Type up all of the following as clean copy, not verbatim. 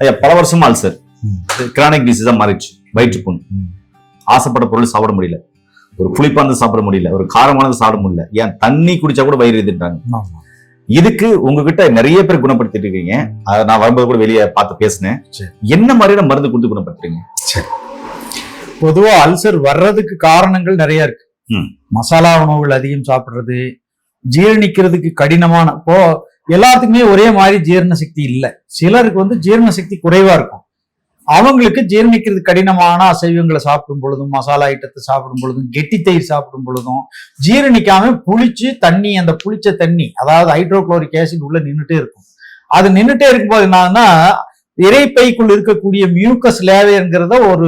ஐயா பல வருஷமா அல்சர் கிரானிக் டிசீஸா மாறிடுச்சு. வயிற்று புண், ஆசைப்பட்ட பொருள் சாப்பிட முடியல, ஒரு புளிப்பானது சாப்பிட முடியல, ஒரு காரமானது சாப்பிட முடியல, ஏன் தண்ணி குடிச்சா கூட வயிறு எதிர்த்தாங்க. இதுக்கு உங்ககிட்ட நிறைய பேர் குணப்படுத்திட்டு இருக்கீங்க. நான் வரும்போது கூட வெளியே பார்த்து பேசினேன். என்ன மாதிரியான மருந்து கொடுத்து குணப்படுத்துறீங்க? பொதுவா அல்சர் வர்றதுக்கு காரணங்கள் நிறைய இருக்கு. மசாலா உணவுகள் அதிகம் சாப்பிடுறது, ஜீரணிக்கிறதுக்கு கடினமான, இப்போ எல்லாத்துக்குமே ஒரே மாதிரி ஜீரண சக்தி இல்லை. சிலருக்கு ஜீரண சக்தி குறைவா இருக்கும். அவங்களுக்கு ஜீரணிக்கிறது கடினமான அசைவங்களை சாப்பிடும் பொழுதும், மசாலா ஐட்டத்தை சாப்பிடும் பொழுதும், கெட்டி தயிர் சாப்பிடும் பொழுதும் ஜீரணிக்காம புளிச்சு தண்ணி, அந்த புளிச்ச தண்ணி அதாவது ஹைட்ரோகுளோரிக் ஆசிட் உள்ள நின்றுட்டே இருக்கும். அது நின்றுட்டே இருக்கும்போது என்னன்னா, இறைப்பைக்குள் இருக்கக்கூடிய மியூக்கஸ் லேயர்ங்கிறத ஒரு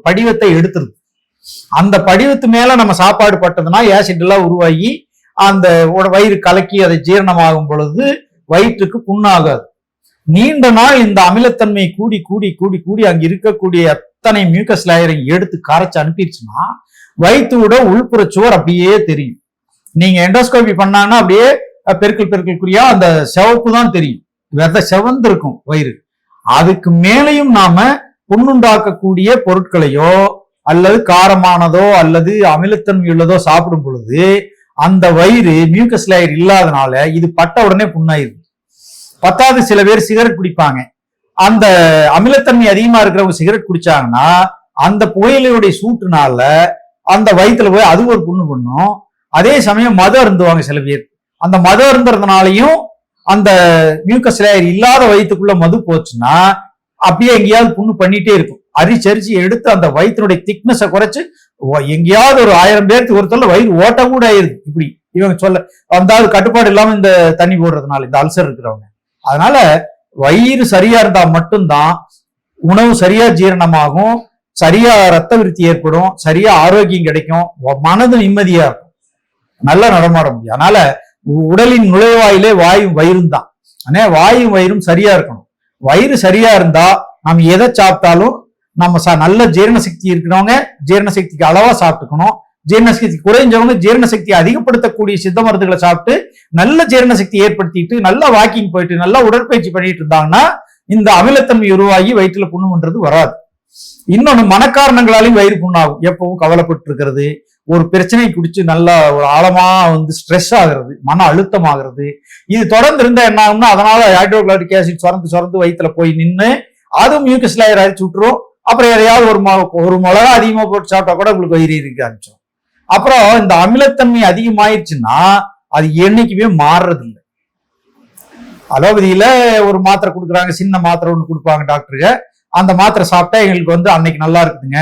படிவத்தை எடுத்துருது. அந்த படிவத்து மேல நம்ம சாப்பாடு பட்டதுன்னா ஆசிட் எல்லாம் உருவாகி அந்த வயிறு கலக்கி அதை ஜீரணமாகும் பொழுது வயிற்றுக்கு புண்ணாகாது. நீண்ட நாள் இந்த அமிலத்தன்மை கூடி கூடி கூடி கூடி அங்க இருக்கக்கூடிய அத்தனை மியூக்கஸ் லேயரை எடுத்து கரைச்சு அனுப்பிடுச்சுன்னா வயிற்றோட உள்புற சுவர் அப்படியே தெரியும். நீங்க எண்டோஸ்கோபி பண்ணாங்கன்னா அப்படியே பெருக்கல் அந்த சிவப்பு தான் தெரியும், வெத செவந்து இருக்கும் வயிறு. அதுக்கு மேலையும் நாம புண்ணுண்டாக்கக்கூடிய பொருட்களையோ அல்லது காரமானதோ அல்லது அமிலத்தன்மை உள்ளதோ சாப்பிடும் பொழுது அந்த வயிறு மியூக்கஸ் லேயர் இல்லாதனால இது பட்ட உடனே புண்ணாயிருது. பத்தாவது சில பேர் சிகரெட் குடிப்பாங்க. அந்த அமிலத்தன்மை அதிகமா இருக்கிறவங்க சிகரெட் குடிச்சாங்கன்னா அந்த புகையிலையுடைய சூட்டுனால அந்த வயிற்றுல போய் அது ஒரு புண்ணு பண்ணும். அதே சமயம் மது அருந்துவாங்க சில பேர். அந்த மது அருந்துறதுனாலையும் அந்த மியூக்கஸ் லேயர் இல்லாத வயிற்றுக்குள்ள மது போச்சுன்னா அப்படியே எங்கேயாவது புண்ணு பண்ணிட்டே இருக்கும். அரிச்சரிச்சு எடுத்து அந்த வயிற்றுடைய திக்னஸை குறைச்சு எங்கேயாவது ஒரு 1000 பேருக்கு ஒருத்தர் வயிறு ஓட்டம் கூட ஆயிருது. இப்படி இவங்க சொல்ல வந்தாவது கட்டுப்பாடு இல்லாம இந்த தண்ணி போடுறதுனால இந்த அல்சர் இருக்கிறவங்க. அதனால வயிறு சரியா இருந்தா மட்டும்தான் உணவு சரியா ஜீரணமாகும், சரியா ரத்த விருத்தி ஏற்படும், சரியா ஆரோக்கியம் கிடைக்கும், மனது நிம்மதியா இருக்கும், நல்லா நடமாட முடியும். அதனால உடலின் நுழைவாயிலே வாயும் வயிறும் தான். ஆனா வாயும் வயிறும் சரியா இருக்கணும். வயிறு சரியா இருந்தா நம்ம எதை சாப்பிட்டாலும் நம்ம நல்ல ஜீரண சக்தி இருக்கிறவங்க ஜீரண சக்திக்கு அளவா சாப்பிட்டுக்கணும். ஜீரண சக்தி குறைஞ்சவங்க ஜீரண சக்தியை அதிகப்படுத்தக்கூடிய சித்த மருந்துகளை சாப்பிட்டு நல்ல ஜீரண சக்தி ஏற்படுத்திட்டு நல்லா வாக்கிங் போயிட்டு நல்லா உடற்பயிற்சி பண்ணிட்டு இருந்தாங்கன்னா இந்த அமிலத்தன்மை உருவாகி வயிற்றுல புண்ணுன்றது வராது. இன்னொன்னு மனக்காரணங்களாலையும் வயிறு புண்ணாகும். எப்பவும் கவலைப்பட்டு இருக்கிறது, ஒரு பிரச்சனை குடிச்சு நல்லா ஒரு ஆழமா ஸ்ட்ரெஸ் ஆகுறது, மன அழுத்தம் ஆகுறது, இது தொடர்ந்து இருந்தா என்ன ஆகும்னா அதனால ஹைட்ரோகுளோரிக் ஆசிட் சுரந்து வயிற்றுல போய் நின்று அதுவும் மியூக்கஸ் லேயர் அரிச்சு விட்டுரும். அப்புறம் எதையாவது ஒரு மிளகா அதிகமா போட்டு சாப்பிட்டா கூட உங்களுக்கு வயிறு இருக்க ஆரம்பிச்சோம். அப்புறம் இந்த அமிலத்தன்மை அதிகமாயிருச்சுன்னா அது என்னைக்குமே மாறுறது இல்லை. அலோபதியில ஒரு மாத்திரை கொடுக்குறாங்க, சின்ன மாத்திரை ஒண்ணு கொடுப்பாங்க டாக்டருங்க. அந்த மாத்திரை சாப்பிட்டா எங்களுக்கு அன்னைக்கு நல்லா இருக்குதுங்க,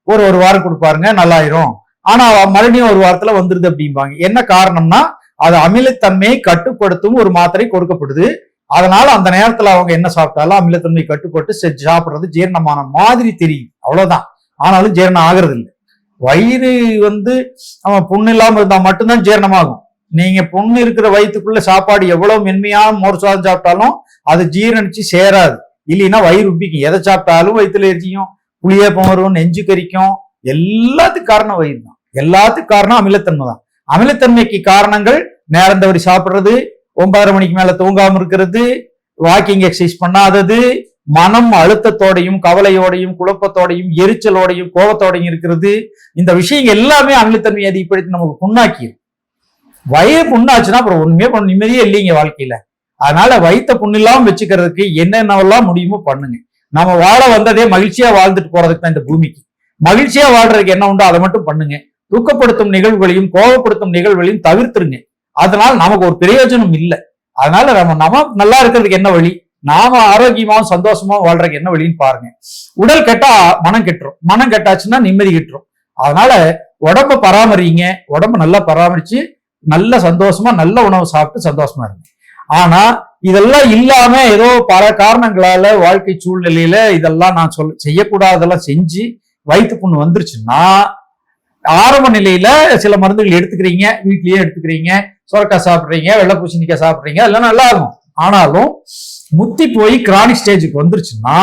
ஒரு வாரம் கொடுப்பாருங்க நல்லாயிரும், ஆனா மறுபடியும் ஒரு வாரத்துல வந்துருது அப்படிம்பாங்க. என்ன காரணம்னா அது அமிலத்தன்மையை கட்டுப்படுத்தும் ஒரு மாத்திரை கொடுக்கப்படுது. அதனால அந்த நேரத்துல அவங்க என்ன சாப்பிட்டாலும் அமிலத்தன்மை கட்டுப்பட்டு சாப்பிடுறது ஜீரணமான மாதிரி தெரியும், அவ்வளவுதான். ஆனாலும் ஜீரணம் ஆகிறது இல்லை. வயிறு அவன் புண்ணு இல்லாம இருந்தா மட்டும்தான் ஜீரணமாகும். நீங்க புண்ணு இருக்கிற வயிற்றுக்குள்ள சாப்பாடு எவ்வளவு மென்மையான மோர் சாதம் சாப்பிட்டாலும் அது ஜீரணிச்சு சேராது. இல்லைன்னா வயிறு உப்பிக்கும். எதை சாப்பிட்டாலும் வயிற்றுல எரிச்சிக்கும், புளியேப்பம் வரும், நெஞ்சு கறிக்கும். எல்லாத்துக்கும் காரணம் வயிறு தான். எல்லாத்துக்கும் காரணம் அமிலத்தன்மை தான். அமிலத்தன்மைக்கு காரணங்கள் நேரம் தவறி சாப்பிடுறது, 9:30 மணிக்கு மேல தூங்காம இருக்கிறது, வாக்கிங் எக்ஸசைஸ் பண்ணாதது, மனம் அழுத்தத்தோடையும் கவலையோடையும் குழப்பத்தோடையும் எரிச்சலோடையும் கோபத்தோடையும் இருக்கிறது. இந்த விஷயங்கள் எல்லாமே அமிலத்தன்மை அதிகப்படுத்தி நமக்கு புண்ணாக்கிடும். வயிறு புண்ணாச்சுன்னா அப்புறம் ஒண்ணுமே நிம்மதியே இல்லைங்க வாழ்க்கையில. அதனால வயிற்ற புண்ணில்லாம வச்சுக்கிறதுக்கு என்னென்னவெல்லாம் முடியுமோ பண்ணுங்க. நம்ம வாழ வந்ததே மகிழ்ச்சியா வாழ்ந்துட்டு போறதுக்கு தான் இந்த பூமிக்கு. மகிழ்ச்சியா வாழ்றதுக்கு என்ன உண்டோ அதை மட்டும் பண்ணுங்க. தூக்கப்படுத்தும் நிகழ்வுகளையும் கோபப்படுத்தும் நிகழ்வுகளையும் தவிர்த்துருங்க. அதனால நமக்கு ஒரு பிரயோஜனம் இல்லை. அதனால நம்ம நல்லா இருக்கிறதுக்கு என்ன வழி, நாம ஆரோக்கியமாவும் சந்தோஷமாவும் வாழ்றதுக்கு என்ன வழின்னு பாருங்க. உடல் கெட்டா மனம் கெட்டுரும், மனம் கெட்டாச்சுன்னா நிம்மதி கெட்டுரும். அதனால உடம்ப பராமரிங்க. உடம்ப நல்லா பராமரிச்சு நல்ல சந்தோஷமா நல்ல உணவு சாப்பிட்டு சந்தோஷமா இருங்க. ஆனா இதெல்லாம் இல்லாம ஏதோ பல காரணங்களால வாழ்க்கை சூழ்நிலையில இதெல்லாம் நான் செய்யக்கூடாதெல்லாம் செஞ்சு வயிற்று புண்ணு வந்துருச்சுன்னா ஆரம்ப நிலையில சில மருந்துகள் எடுத்துக்கிறீங்க, வீட்லயே எடுத்துக்கிறீங்க, சுரக்காய் சாப்பிடுறீங்க, வெள்ளை பூசணிக்காய் சாப்பிடுறீங்க, அதெல்லாம் நல்லா இருக்கும். ஆனாலும் முத்தி போய் கிரானிக் ஸ்டேஜுக்கு வந்துருச்சுன்னா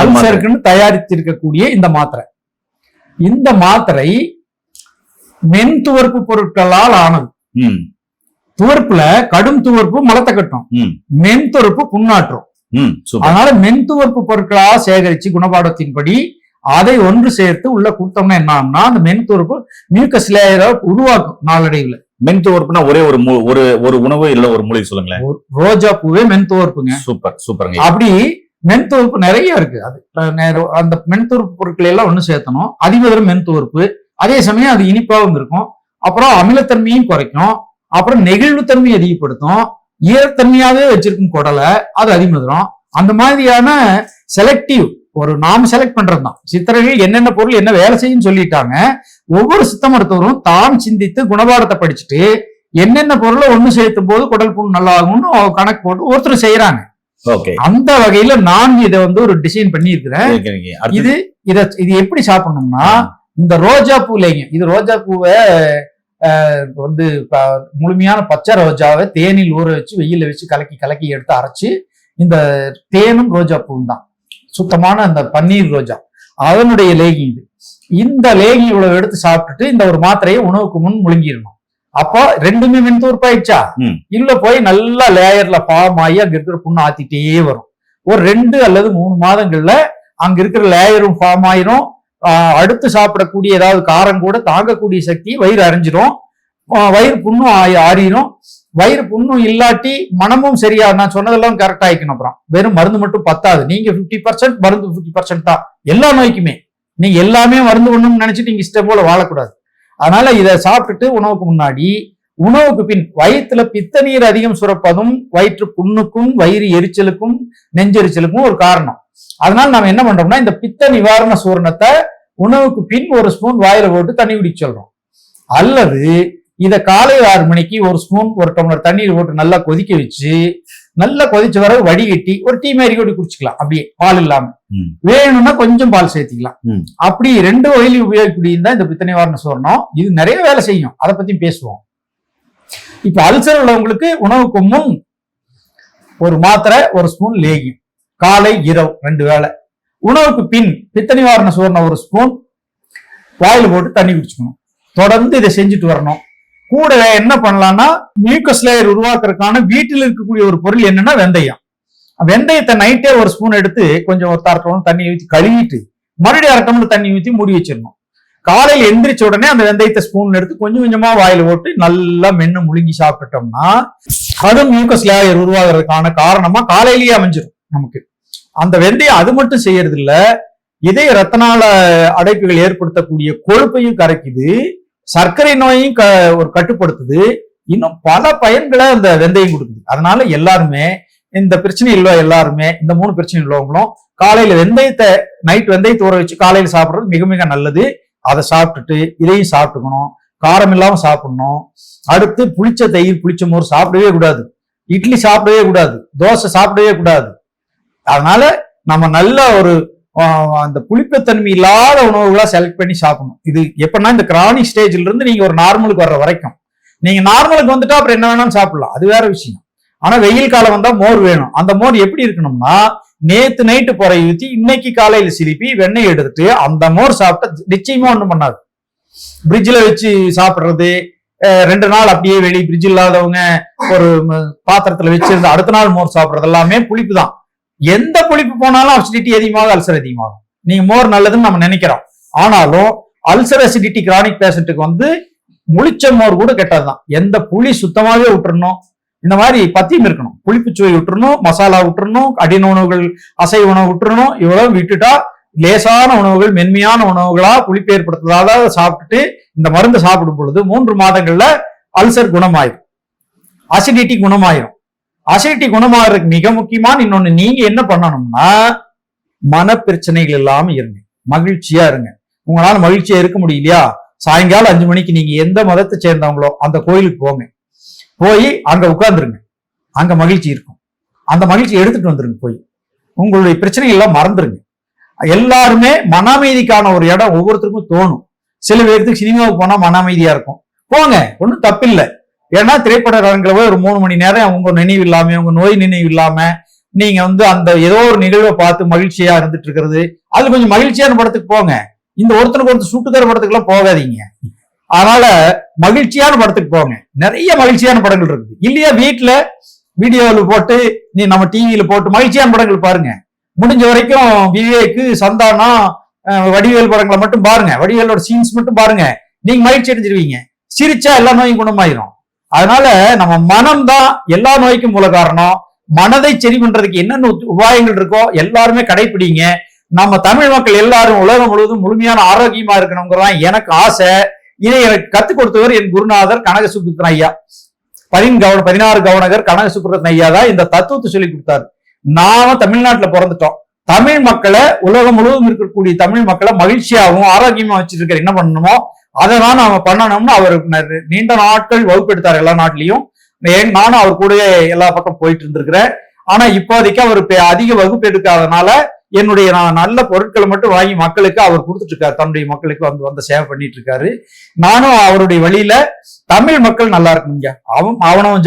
அல்சருக்குன்னு தயாரித்து இருக்கக்கூடிய இந்த மாத்திரை மென் துவர்ப்பு பொருட்களால் ஆனது. துவர்ப்புல கடும் துவர்ப்பு மலத்தை கட்டும், மென் துவர்ப்பு புண்ணாற்றும். சூப்பர். அதனால மென்துவர்ப்பு பொருட்களா சேகரிச்சு குணபாடத்தின்படி அதை ஒன்று சேர்த்து உள்ள கொடுத்தோம்னா என்னன்னா அந்த மென்துவர்ப்பு மியூக்கஸ் லேயரை உருவாக்கும் நாளடைவுல. மென்துவர்ப்புனா ஒரே ஒரு உணவு இல்ல ஒரு மூலிகை சொல்லுங்களேன். ரோஜா பூவே மென்துவர்ப்புங்க. சூப்பர் சூப்பருங்க. அப்படி மென்துவர்ப்பு நிறைய இருக்கு. அது அந்த மென்துவர்ப்பு பொருட்களை எல்லாம் ஒண்ணு சேர்த்தணும். அதிமதுரம் மென்துவர்ப்பு, அதே சமயம் அது இனிப்பாகவும் இருக்கும். அப்புறம் அமிலத்தன்மையும் குறைக்கும். அப்புறம் நெகிழ்வுத்தன்மையை அதிகப்படுத்தும். ஈரத்தன்மையாவே வச்சிருக்கும் குடலை, அது அதிமதுரம். அந்த மாதிரியான செலக்டிவ் ஒரு நாம செலக்ட் பண்றதுதான். சித்தர்கள் என்னென்ன பொருள் என்ன வேலை செய்யும் சொல்லிட்டாங்க. ஒவ்வொரு சித்த மருத்துவரும் தான் சிந்தித்து குணபாடத்தை படிச்சுட்டு என்னென்ன பொருளை ஒண்ணு சேர்த்தும் போது குடல் புண் நல்லா ஆகும்னு கணக்கு போட்டு ஒருத்தர் செய்யறாங்க. அந்த வகையில நான் இதை ஒரு டிசைன் பண்ணி இருக்கிறேன். இது எப்படி சாப்பிடணும்னா, இந்த ரோஜா பூ லேகியம், இது ரோஜா பூவை முழுமையான பச்சை ரோஜாவை தேனில் ஊற வச்சு வெயில வச்சு கலக்கி கலக்கி எடுத்து அரைச்சு, இந்த தேனும் ரோஜா பூவும் தான் சுத்தமான அந்த பன்னீர் ரோஜா, அதனுடைய லேகி இது. இந்த லேகி இவ்வளவு எடுத்து சாப்பிட்டுட்டு இந்த ஒரு மாத்திரையை உணவுக்கு முன் முழுங்கிடணும். அப்போ ரெண்டுமே மென்துவர்ப்பாயிடுச்சா, இல்ல போய் நல்லா லேயர்ல ஃபார்ம் ஆகி அங்க இருக்கிற புண்ணு ஆத்திட்டே வரும். ஒரு 2 அல்லது 3 மாதங்கள்ல அங்க இருக்கிற லேயரும் ஃபார்ம் ஆயிரும். அடுத்து சாப்பிடக்கூடிய ஏதாவது காரம் கூட தாங்கக்கூடிய சக்தி வயிறு அரைஞ்சிரும். வயிறு புண்ணும் ஆறிடும். வயிறு புண்ணும் இல்லாட்டி மனமும் சரியா, நான் சொன்னதெல்லாம் கரெக்ட் ஆயிக்கணும். அப்புறம் வெறும் மருந்து மட்டும் பத்தாது. நீங்க 50% மருந்து 50% தான் எல்லா நோய்க்குமே. நீங்க எல்லாமே மருந்து ஒண்ணுன்னு நினைச்சிட்டு நீங்க இஷ்டம் போல வாழக்கூடாது. அதனால இதை சாப்பிட்டுட்டு உணவுக்கு முன்னாடி, உணவுக்கு பின் வயிற்றுல பித்த நீர் அதிகம் சுரப்பதும் வயிற்று புண்ணுக்கும் வயிறு எரிச்சலுக்கும் நெஞ்செரிச்சலுக்கும் ஒரு காரணம். அதனால நாம என்ன பண்றோம்னா, இந்த பித்த நிவாரண சூரணத்தை உணவுக்கு பின் 1 ஸ்பூன் வாயில போட்டு தண்ணி குடிக்க சொல்றோம். அல்லது இதை காலை 6 மணிக்கு 1 ஸ்பூன் 1 டம்ளர் தண்ணீர் போட்டு நல்லா கொதிக்க வச்சு, நல்லா கொதிச்ச வர வடிகட்டி ஒரு டீ மாதிரி கூட குடிச்சுக்கலாம். அப்படியே பால் இல்லாம. வேணும்னா கொஞ்சம் பால் சேர்த்திக்கலாம். அப்படி 2 வகையிலும் உபயோகிக்கக்கூடியது இந்த பித்த நிவாரண சூரணம். இது நிறைய வேலை செய்யும். அதை பத்தி பேசுவோம். இப்ப அல்சர் உள்ளவங்களுக்கு உணவுக்கு முன் 1 மாத்திரை 1 ஸ்பூன் லேகியம், காலை இரவு 2 வேளை. உணவுக்கு பின் பித்த நிவாரண சூரணம் 1 ஸ்பூன் வாயில போட்டு தண்ணி குடிச்சுக்கணும். தொடர்ந்து இதை செஞ்சுட்டு வரணும். கூட என்ன பண்ணலாம்னா, மியூக்கஸ் லேயர் உருவாக்குறதுக்கான வீட்டில் இருக்கக்கூடிய ஒரு பொருள் என்னன்னா வெந்தயம். வெந்தயத்தை நைட்டே 1 ஸ்பூன் எடுத்து கொஞ்சம் ஒரு 1/2 டம்ளர் தண்ணி ஊற்றி கழுவிட்டு மறுபடியும் 1/2 டம்ளர் தண்ணி ஊற்றி மூடி வச்சிடணும். காலையில் எந்திரிச்ச உடனே அந்த வெந்தயத்தை ஸ்பூன் எடுத்து கொஞ்சம் கொஞ்சமா வாயில போட்டு நல்லா மென்னு முழுங்கி சாப்பிட்டோம்னா அது மியூக்கஸ் லேயர் உருவாகிறதுக்கான காரணமா காலையிலேயே அமைஞ்சிடும் நமக்கு. அந்த வெந்தயம் அது மட்டும் செய்யறது இல்ல, இதய ரத்தநாள அடைப்புகள் ஏற்படுத்தக்கூடிய கொழுப்பையும் கரைக்குது, சர்க்கரை நோயையும் ஒரு கட்டுப்படுத்துது, இன்னும் பல பயன்களை அந்த வெந்தயம் கொடுக்குது. அதனால எல்லாருமே இந்த பிரச்சனை இல்லை, எல்லாருமே இந்த 3 பிரச்சனை உள்ளவங்களும் காலையில நைட் வெந்தயத்தை ஊற வச்சு காலையில சாப்பிடுறது மிக மிக நல்லது. அதை சாப்பிட்டுட்டு இதையும் சாப்பிட்டுக்கணும். காரம் இல்லாம சாப்பிடணும். அடுத்து புளிச்ச தயிர் புளிச்ச மோர் சாப்பிடவே கூடாது. இட்லி சாப்பிடவே கூடாது. தோசை சாப்பிடவே கூடாது. அதனால நம்ம நல்ல ஒரு அந்த புளிப்புத்தன்மை இல்லாத உணவுகளா செலக்ட் பண்ணி சாப்பிடணும். இது எப்படின்னா, இந்த கிரானிக் ஸ்டேஜ்ல இருந்து நீங்க ஒரு நார்மலுக்கு வர்ற வரைக்கும், நீங்க நார்மலுக்கு வந்துட்டா அப்புறம் என்ன வேணாலும் சாப்பிடலாம், அது வேற விஷயம். ஆனா வெயில் காலம் வந்தா மோர் வேணும். அந்த மோர் எப்படி இருக்கணும்னா, நேத்து நைட்டு பொறை ஊற்றி இன்னைக்கு காலையில சிலிப்பி வெண்ணெய் எடுத்துட்டு அந்த மோர் சாப்பிட்டா நிச்சயமா ஒண்ணும் பண்ணாது. பிரிட்ஜ்ல வச்சு சாப்பிடுறது, 2 நாள் அப்படியே பிரிட்ஜ் இல்லாதவங்க ஒரு பாத்திரத்துல வச்சிருந்து அடுத்த நாள் மோர் சாப்பிடுறது எல்லாமே புளிப்பு தான். எந்த புளிப்பு போனாலும் அசிடிட்டி அதிகமாகும், அல்சர் அதிகமாகும். நீங்க மோர் நல்லதுன்னு நம்ம நினைக்கிறோம். ஆனாலும் அல்சர் அசிடிட்டி கிரானிக் பேஷண்ட்டுக்கு முளிச்ச மோர் கூட கெட்டதுதான். எந்த புளி சுத்தமாவே விட்டுறணும். இந்த மாதிரி பத்தியம் இருக்கணும். புளிப்பு சுவை விட்டுறணும், மசாலா விட்டுறணும், கடின உணவுகள் அசைவ உணவு விட்டுறணும். இவ்வளவு விட்டுட்டா லேசான உணவுகள் மென்மையான உணவுகளா புளிப்பு ஏற்படுத்துறதா சாப்பிட்டுட்டு இந்த மருந்து சாப்பிடும் பொழுது 3 மாதங்கள்ல அல்சர் குணமாயிரும், அசிடிட்டி குணமாயிரும். அசிடிட்டி குணமாகறதுக்கு மிக முக்கியமான இன்னொன்னு, நீங்க என்ன பண்ணணும்னா, மன பிரச்சனைகள் இல்லாம இருங்க, மகிழ்ச்சியா இருங்க. உங்களால மகிழ்ச்சியா இருக்க முடியலையா, சாயங்காலம் 5 மணிக்கு நீங்க எந்த மதத்தை சேர்ந்தவங்களோ அந்த கோயிலுக்கு போங்க. போய் அங்க உட்கார்ந்துருங்க. அங்க மகிழ்ச்சி இருக்கும். அந்த மகிழ்ச்சி எடுத்துட்டு வந்துருங்க. போய் உங்களுடைய பிரச்சனைகள் எல்லாம் மறந்துருங்க. எல்லாருமே மன அமைதிக்கான ஒரு இடம் ஒவ்வொருத்தருக்கும் தோணும். சில பேருக்கு சினிமாவுக்கு போனா மன அமைதியா இருக்கும். போங்க, ஒன்றும் தப்பில்லை. ஏன்னா திரைப்பட அரங்கில் போய் ஒரு 3 மணி நேரம் உங்க நினைவு இல்லாம, உங்க நோய் நினைவு இல்லாம நீங்க அந்த ஏதோ ஒரு நிகழ்வை பார்த்து மகிழ்ச்சியா இருந்துட்டு இருக்கிறது, அது கொஞ்சம் மகிழ்ச்சியான படத்துக்கு போங்க. இந்த ஒருத்தருக்கு ஒருத்தர் சுட்டுத்தர படத்துக்கு எல்லாம் போகாதீங்க. அதனால மகிழ்ச்சியான படத்துக்கு போங்க. நிறைய மகிழ்ச்சியான படங்கள் இருக்குது. இல்லையா வீட்டுல வீடியோவில் போட்டு நீ நம்ம டிவியில போட்டு மகிழ்ச்சியான படங்கள் பாருங்க. முடிஞ்ச வரைக்கும் விவேக்கு, சந்தானம், வடிவேல் படங்களை மட்டும் பாருங்க, வடிவேலோட சீன்ஸ் மட்டும் பாருங்க, நீங்க மகிழ்ச்சி அடைஞ்சிருவீங்க. சிரிச்சா எல்லா நோயும் குணமாயிரும். அதனால நம்ம மனம் தான் எல்லா நோய்க்கும் மூல காரணம். மனதை சரி பண்றதுக்கு என்னென்ன உபாயங்கள் இருக்கோ எல்லாருமே கடைபிடிங்க. நம்ம தமிழ் மக்கள் எல்லாரும் உலகம் முழுவதும் முழுமையான ஆரோக்கியமா இருக்கணுங்கிறதான் எனக்கு ஆசை. இதை எனக்கு கத்துக் கொடுத்தவர் என் குருநாதர் கனக சுப்புரத்ன ஐயா. 16 கவனகர் கனக சுப்புரத்ன ஐயா தான் இந்த தத்துவத்தை சொல்லி கொடுத்தாரு. நாம தமிழ்நாட்டுல பிறந்துட்டோம். தமிழ் மக்களை, உலகம் முழுவதும் இருக்கக்கூடிய தமிழ் மக்களை மகிழ்ச்சியாகவும் ஆரோக்கியமா வச்சிருக்கிற என்ன பண்ணணுமோ அதை தான் நாம பண்ணணும்னு அவர் நீண்ட நாட்கள் வகுப்பெடுத்தார் எல்லா நாட்டிலையும். நானும் அவர் கூட எல்லா பக்கம் போயிட்டு இருந்திருக்கிறேன். ஆனா இப்போதைக்கு அவர் அதிக வகுப்பு எடுக்காதனால என்னுடைய நல்ல பொருட்களை மட்டும் வாங்கி மக்களுக்கு அவர் கொடுத்துட்டு இருக்காரு. தன்னுடைய மக்களுக்கு வந்து சேவை பண்ணிட்டு இருக்காரு. நானும் அவருடைய வழியில தமிழ் மக்கள் நல்லா இருக்குங்க. அவனும்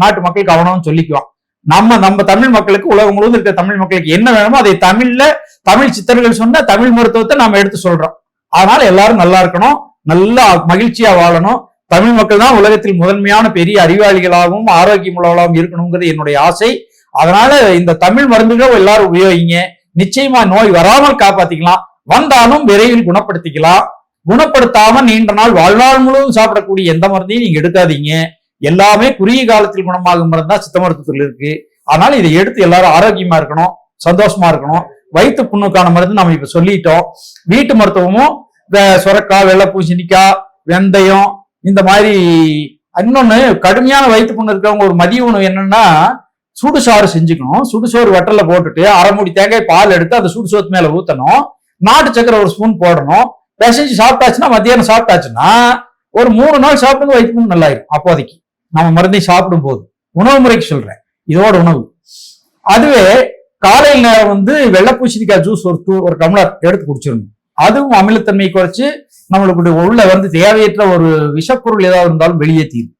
நாட்டு மக்களுக்கு அவனும் சொல்லிக்குவான். நம்ம தமிழ் மக்களுக்கு, உலகம் முழுவதும் இருக்கிற தமிழ் மக்களுக்கு என்ன வேணுமோ அதை தமிழ்ல, தமிழ் சித்தர்கள் சொன்ன தமிழ் மருத்துவத்தை நாம எடுத்து சொல்றோம். அதனால எல்லாரும் நல்லா இருக்கணும், நல்லா மகிழ்ச்சியா வாழணும். தமிழ் மக்கள் தான் உலகத்தில் முதன்மையான பெரிய அறிவாளிகளாகவும் ஆரோக்கியமுள்ளவர்களாகவும் இருக்கணுங்கிறது என்னுடைய ஆசை. அதனால இந்த தமிழ் மருந்துகளை எல்லாரும் உபயோகிங்க. நிச்சயமா நோய் வராமல் காப்பாத்திக்கலாம், வந்தாலும் விரைவில் குணப்படுத்திக்கலாம். குணப்படுத்தாம நீண்ட நாள் வாழ்நாள் முழுவதும் சாப்பிடக்கூடிய எந்த மருந்தையும் நீங்க எடுக்காதீங்க. எல்லாமே குறுகிய காலத்தில் குணமாகும் மருந்தா சித்த மருத்துவத்தில் இருக்கு. அதனால இதை எடுத்து எல்லாரும் ஆரோக்கியமா இருக்கணும், சந்தோஷமா இருக்கணும். வயிற்று புண்ணுக்கான மருந்து நம்ம இப்ப சொல்லிட்டோம். வீட்டு மருத்துவமும் சுரக்காய், வெள்ளை பூசணிக்காய், வெந்தயம், இந்த மாதிரி. இன்னொன்னு, கடுமையான வயிற்று புண்ணு இருக்கிறவங்க ஒரு மதிய உணவு என்னன்னா சுடுசாறு செஞ்சுக்கணும். சுடுசோறு வட்டல போட்டுட்டு 1/2 மூடி தேங்காய் பால் எடுத்து அந்த சுடுசோத்து மேல ஊத்தணும். நாட்டு சக்கரை 1 ஸ்பூன் போடணும். பிசைஞ்சு சாப்பிட்டாச்சுன்னா, மத்தியானம் சாப்பிட்டாச்சுன்னா ஒரு 3 நாள் சாப்பிடுங்க, வயிற்று புண்ணு நல்லாயிரும். அப்போதைக்கு நம்ம மருந்தை சாப்பிடும் போது உணவு முறைக்கு சொல்றேன், இதோட உணவு. அதுவே காலையில் நேரம் வெள்ளை பூசணிக்காய் ஜூஸ் ஒரு டம்ளர் எடுத்து குடிச்சிடணும். அதுவும் அமிலத்தன்மையை குறைச்சு நம்மளுக்கு உள்ள தேவையற்ற ஒரு விஷப்பொருள் ஏதாவது இருந்தாலும் வெளியேற்றிடும்.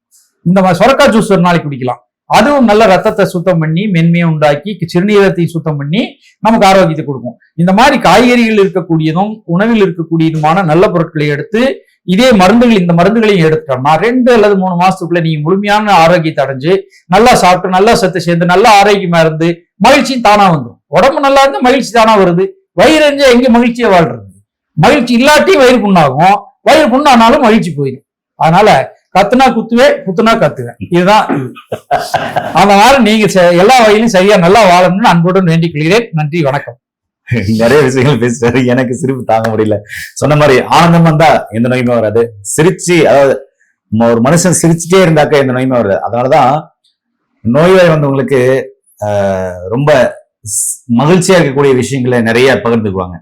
இந்த மாதிரி சொரக்காய் ஜூஸ் ஒரு நாளைக்கு குடிக்கலாம். அதுவும் நல்ல ரத்தத்தை சுத்தம் பண்ணி, மென்மையை உண்டாக்கி, சிறுநீரத்தை சுத்தம் பண்ணி நமக்கு ஆரோக்கியத்தை கொடுக்கும். இந்த மாதிரி காய்கறிகள் இருக்கக்கூடியதும் உணவில் இருக்கக்கூடியதுமான நல்ல பொருட்களை எடுத்து இதே மருந்துகள், இந்த மருந்துகளையும் எடுத்துட்டோம்னா 2 அல்லது 3 மாசத்துக்குள்ள நீங்க முழுமையான ஆரோக்கியத்தை அடைஞ்சு நல்லா சாப்பிட்டு, நல்லா சத்து சேர்ந்து, நல்லா ஆரோக்கியமா இருந்து மகிழ்ச்சியும் தானா வந்துடும். உடம்பு நல்லா இருந்து மகிழ்ச்சி தானா வருது. வயிறு எங்க மகிழ்ச்சியா வாழ்றது? மகிழ்ச்சி இல்லாட்டி வயிறு புண்ணாகும், வயிறு புண்ணானாலும் மகிழ்ச்சி போயிடும். அதனால கத்துனா குத்துவேன், குத்துனா கத்துவேன். இதுதான். அதனால நீங்க எல்லா வகையிலும் சரியா நல்லா வாழணும்னு அன்புடன் வேண்டிக் கொள்கிறேன். நன்றி, வணக்கம். நிறைய விஷயங்கள் பேசுறாரு, எனக்கு சிரிப்பு தாங்க முடியல. சொன்ன மாதிரி ஆனந்தம் வந்தா எந்த நோயுமே வராது. சிரிச்சு, அதாவது ஒரு மனுஷன் சிரிச்சுட்டே இருந்தாக்க எந்த நோயுமே வராது. அதனாலதான் நோய்வாய் வந்தவங்களுக்கு ரொம்ப மகிழ்ச்சியா இருக்கக்கூடிய விஷயங்களை நிறைய பகிர்ந்துக்குவாங்க.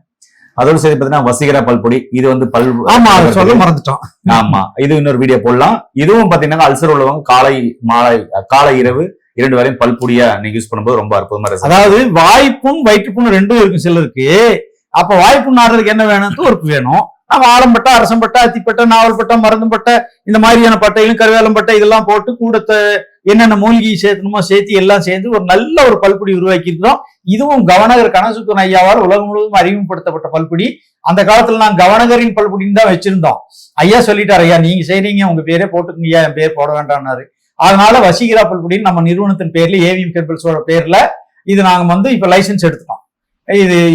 அதோட சரி பாத்தீங்கன்னா வசீகரா பல்பொடி, இது சொல்ல மறந்துட்டோம். ஆமா, இது இன்னொரு வீடியோ போடலாம். இதுவும் பாத்தீங்கன்னா அல்சர் உள்ளவங்க காலை இரவு 2 வரையும் பல்பொடியா நீங்க யூஸ் பண்ணும்போது ரொம்ப அற்புதமா இருக்கு. அதாவது வாய்ப்புண் வயிற்றுப்புண் 2 இருக்கும் சிலருக்கு. அப்ப வாய்ப்புண் ஆடுறதுக்கு என்ன வேணும்? தோற்பு வேணும். நம்ம ஆலம்பட்டை, அரசம்பட்டை, அத்திப்பட்டை, நாவல்பட்டை, மருந்தும்பட்டை, இந்த மாதிரியான பட்டையும் கருவேலம்பட்டை இதெல்லாம் போட்டு கூடத்தை என்னென்ன மூலிகை சேர்த்தணுமோ சேர்த்து எல்லாம் சேர்ந்து ஒரு நல்ல ஒரு பல்பொடி உருவாக்கி இருக்கிறோம். இதுவும் கவனகர் கனக சுப்புரத்ன ஐயாவால் உலகம் முழுவதும் அறிமுகப்படுத்தப்பட்ட பல்பொடி. அந்த காலத்துல நான் கவனகரின் பல்பொடின்னு தான் வச்சிருந்தோம். ஐயா சொல்லிட்டாரு, ஐயா நீங்க செய்றீங்க, உங்க பேரே போட்டுக்கீங்க, ஐயா என் பேர் போட வேண்டாம்னாரு. அதனால வசீகரா பல்பொடின்னு நம்ம நிறுவனத்தின் பேர்ல, ஏவிஎம் கெமிக்கல்ஸோட பேர்ல இது நாங்க இப்ப லைசன்ஸ் எடுத்துட்டோம்.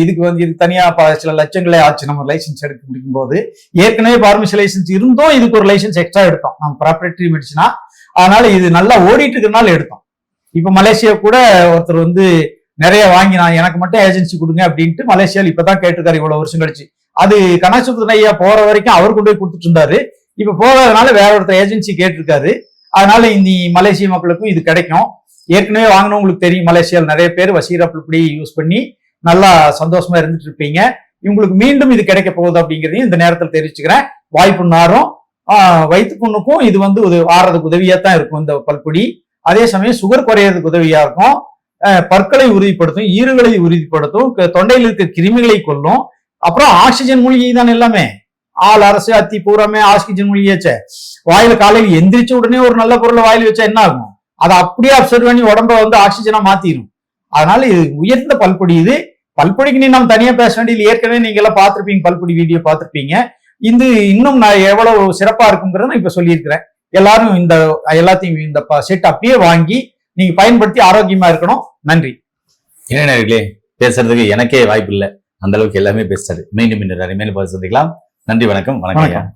இதுக்கு இது தனியா சில லட்சங்களே ஆச்சு நம்ம லைசன்ஸ் எடுக்க முடிக்கும் போது. ஏற்கனவே பார்மசி லைசன்ஸ் இருந்தோம், இதுக்கு ஒரு லைசன்ஸ் எக்ஸ்ட்ரா எடுத்தோம் நம்ம ப்ராப்பரேட்டரி மெடிசனா. அதனால இது நல்லா ஓடிட்டு இருக்கிறனால எடுத்தோம். இப்ப மலேசியா கூட ஒருத்தர் நிறைய வாங்கி, நான் எனக்கு மட்டும் ஏஜென்சி கொடுங்க அப்படின்ட்டு மலேசியாவில் இப்பதான் கேட்டிருக்காரு, இவ்வளவு வருஷம் கழிச்சு. அது கனக சுப்புரத்ன ஐயா போற வரைக்கும் அவர் கொண்டு போய் கொடுத்துட்டு இருந்தாரு. இப்ப போகாதனால வேற ஒருத்தர் ஏஜென்சி கேட்டிருக்காரு. அதனால இந்த மலேசிய மக்களுக்கும் இது கிடைக்கும். ஏற்கனவே வாங்கினவங்களுக்கு தெரியும், மலேசியாவில் நிறைய பேர் வசீகரா பல்பொடி யூஸ் பண்ணி நல்லா சந்தோஷமா இருந்துட்டு இருப்பீங்க. இவங்களுக்கு மீண்டும் இது கிடைக்க போகுது அப்படிங்கிறதையும் இந்த நேரத்தில் தெரிவிச்சுக்கிறேன். வாய்ப்புண்ணாரும் வயிற்று புண்ணுக்கும் இது ஆறதுக்கு உதவியா தான் இருக்கும் இந்த பல்பொடி. அதே சமயம் சுகர் குறையறதுக்கு உதவியா இருக்கும். பற்களை உறுதிப்படுத்தும், ஈறுகளை உறுதிப்படுத்தும், தொண்டையில் இருக்கிற கிருமிகளை கொல்லும். அப்புறம் ஆக்சிஜன் மூலிகை தான் எல்லாமே. அரசு, அத்தி பூராமே ஆக்சிஜன் மூலிகையாச்ச. வாயில காலையில் எந்திரிச்ச உடனே ஒரு நல்ல பொருளை வாயில வச்சா என்ன ஆகும்? அதை அப்படியே அப்சர்வ் பண்ணி உடம்ப ஆக்சிஜனா மாத்திரும். அதனால இது உயர்ந்த பல்பொடி. இது பல்பொடிக்கு நம்ம தனியா பேச வேண்டியது, ஏற்கனவே நீங்க எல்லாம் பார்த்திருப்பீங்க, பல்பொடி வீடியோ பார்த்திருப்பீங்க. இது இன்னும் நான் எவ்வளவு சிறப்பா இருக்குங்கிறத நான் இப்ப சொல்லியிருக்கிறேன். எல்லாரும் எல்லாத்தையும் இந்த செட் அப்படியே வாங்கி நீங்க பயன்படுத்தி ஆரோக்கியமா இருக்கணும். நன்றி. என்ன நேயர்களே, பேசுறதுக்கு எனக்கே வாய்ப்பு இல்லை, அந்த அளவுக்கு எல்லாமே பேசுறாரு. மீண்டும் இன்னொரு அருமையான பதிவு சந்திக்கலாம். நன்றி, வணக்கம். வணக்கம்.